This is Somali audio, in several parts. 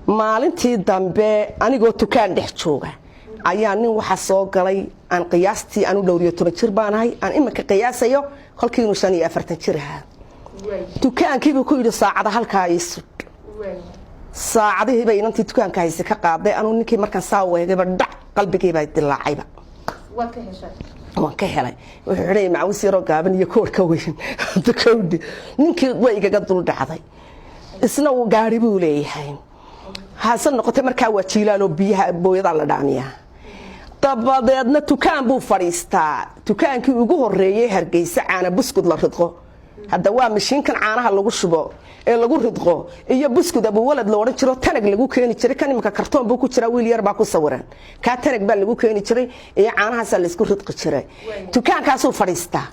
maalintii dambe anigoo tukaan dhex jooga ayaa nin waxa soo galay aan qiyaastii aan u dhowriyo 10 jir baanahay aan imika qiyaasayo kolkii inuu 45 jir ahaa tukaankiiba ku yiri saacada halka ay sud saacadii bay inantii tukaanka hayse ka qaaday anuu ninkii markaan saa weegayba dhac qalbigayba dilaacayba waad ka heshay waan ka helay wuxuu xidhay macawis yaro gaaban iyo koorka weyn dadkowdi ninkii way igaga dul dhacday isna uu gaari buu leeyahay haasan noqotay markaa waa jiilaalo biyaha booyada la dhaamiya dabadeedna tukaan buu fadhiistaa tukaankii ugu horeeyay Hargeysa caana buskud la ridqo hadda waa mashiinkan caanaha lagu shubo ee lagu ridqo iyo buskud abu walad la oran jiro tanag lagu keeni jiray kan imka kartoon buu ku jira wiil yar baa ku sawiran ka tanag baa lagu keeni jiray iyo caanahaas la isku ridqi jiray tukaankaas uu fadhiistaa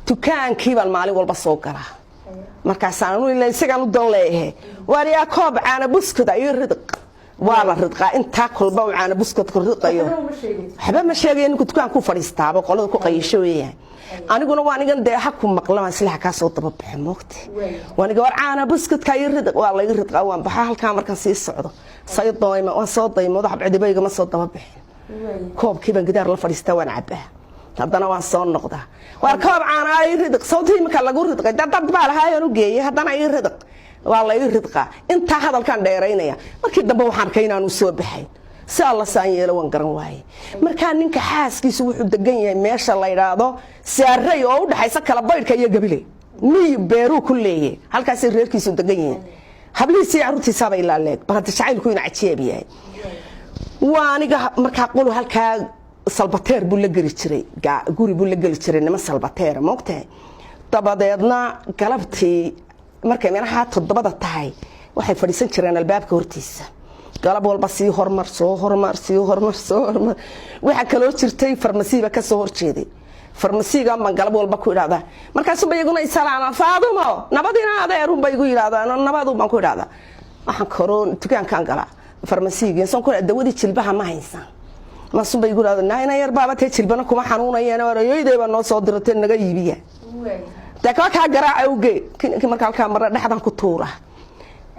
tukaankii bal maalin walba soo gala markaas aanu ilaa isaga u doon leeyahay wariya koob caana buskud ay ridq waa la ridqa inta kolba caana buskud ku ridqayo haba ma sheegay in tukaanku fadhiistaaba qolada ku qayisho weeyaan aniguna waan igan deeha ku maqlama islaha ka soo daba baxay moogti waan iga war caana buskudka ay ridq waa la ridqa waan baxa halka markan sii socdo saydooyma waan soo daymo wax cidibayga ma soo daba bixin koobkii baan gidaar la fadhiistaa waan cabaa haddana waan soo noqdaa war koob caana ay ridq sawtii marka lagu ridqay dad baa lahaayeen u geeyay haddana ay ridq waa la ridqa inta hadalkan dheeraynaya markii dambe waxaan arkay inaan u soo baxay سأل سانية لو انقرنواي مركان نينك حاسكيس wuxuu degan yahay meesha la yiraahdo saaray oo u dhaxaysa kala baydhka iyo gabile mi beeru kulleeyay halkaas reerkiisu degan yahay habliisi aruntiisa bay ilaaleed baad jacaylku in cajiib yahay waaniga marka qolo halka salbateer buu la gari jiray guri buu la gali jiray nima salbateer moogtay dabadeedna galabtii markay meelaha 7 tahay waxay fadhiisan jireen albaabka hortiisa galab walba sii hormar waxa kale oo jirtay farmasiiba ka soo horjeeday farmasiiga ma galab walba ku iraada markaas bay iguna salaama Faadumo nabadina adeerun bay igu yiraahdaan nabadu baan ku iraada waxaan koroon tukaankan gala farmasiiga soo kor dawadii jilbaha ma haysan ma soo bay igu yiraahdaan inay yar baaba tay jilbana kuma xanuunayeen warayoydeeba noo soo dirtay naga iibiya dadka ka garaac awge marka halka mar dhaxdan ku tuura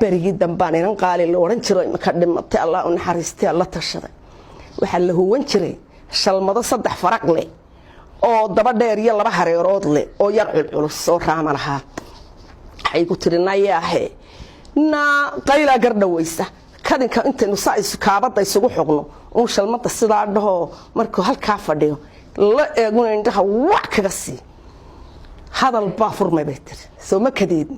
بريء دمبان إن قال اللي ورنشري مقدم متى الله ونحرستي الله تشري وحله هو ونشري شل مضى صدح فرق لي أو دبر ديري الله بحر يراد لي أو يرعل الصور عملها حيقول ترينا ياهي نا قيلا قرد ويسه كذا كأنت نصائص كابط يسوق حقنه وشل مضى الصداع ده مركو هالكافة ده لا يقول عندها وعك قصي هذا البافر ما بيتر سو ما كديد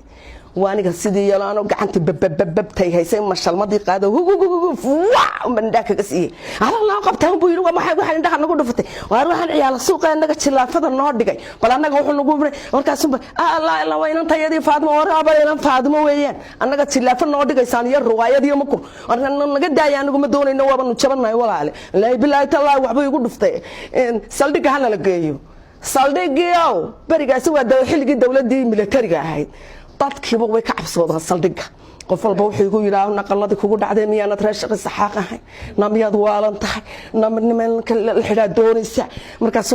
وأنا قصدي يلانو قعنت بب تي هيسين ما شاء الله مضي قاده واو من ذاك قصي على الله قبته بيرو ما حد واحد عنده نقول دفتي وأروح على السوق أنا قتشلا فضل النهار دقي بل أنا قوي نقول وركاسب الله وين أنت يا دي فاطمة ورابا يا فاطمة وين أنا قتشلا في النهار دقي ثانية الرواية دي مكون أنا نقد دايا نقول مدوني نوابا نشبنا ولا عليه لا بالله تعالى وحبي يقول دفتي سالدك هلا لقيه سالدك ياو برجع سوى حلقة الدولة دي ملتري هاي dadkiiba way ka cabsoodaa saldhiga qof walba wuxuu igu yiraahdo naqalladii kugu dhacday miyaana trashaqi saxaaq ahay namiyad waalan tahay nimanka la xidhaa doonaysa markaas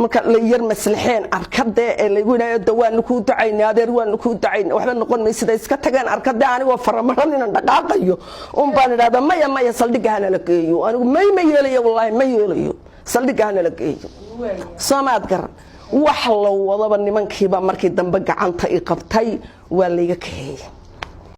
marka la yar maslaxeen arkade ee lagu yiraahdo dawaan ku ducaynaa adeer waan ku ducaynaa waxba noqon maysid iska tagaan arkade anigu faramaran inaan dhaqaaqayo baan iraahdaa maya saldhiga hana la geeyo anigu ma yeelayo wallahi ma yeelayo saldhiga hana la geeyo soomaad garan wax la wadaba nimankiiba markii dambe gacanta i qabtay waa la iga kaxeeyay